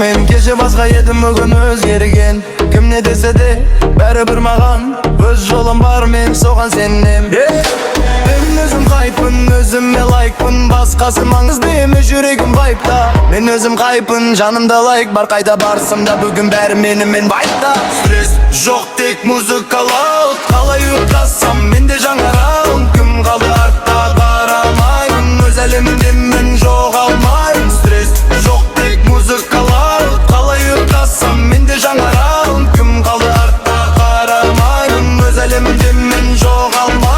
Men kеше басқа едім бүгін өзгерген. Кім не десе де бәрібір маған өз жолым бар, мен соған сенем. Мен өзім қайпын, өзіме лайкпын, басқасы маңызды емес, жүрегім вайпта. Мен өзім қайпын, жанымда лайк бар, қайда барсам да бүгін бәрі менімен вайпта. Стресс жоқ, тек музыкалау, қалай ұйықтасам менде жаңарауын. Кім қалды артта қарамаймын, өз әлемімде мен жоғалмаймын. Стресс жоқ, тек музыкалау, қалай ұйықтасам менде жаңарауын. Кім қалды артта қарамаймын, өз әлемімде мен жоғалмаймын.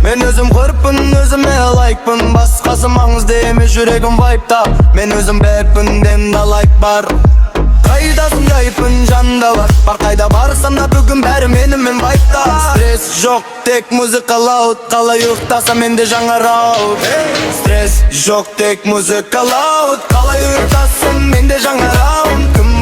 Мен өзім қырпын, өзіме лайкпын, басқасы маңызды емес, жүрегім вайпта. Мен өзім бәкпін, демда лайк бар, қайдасын жайпын, жанда бар, қайда барсам да бүгін бәрі менімен вайпта. Стресс жоқ, тек музыкалау, қалай ұйықтасам менде жаңарау. Стресс жоқ, тек музыкалау, қалай ұйықтасам менде жаңарау. Кім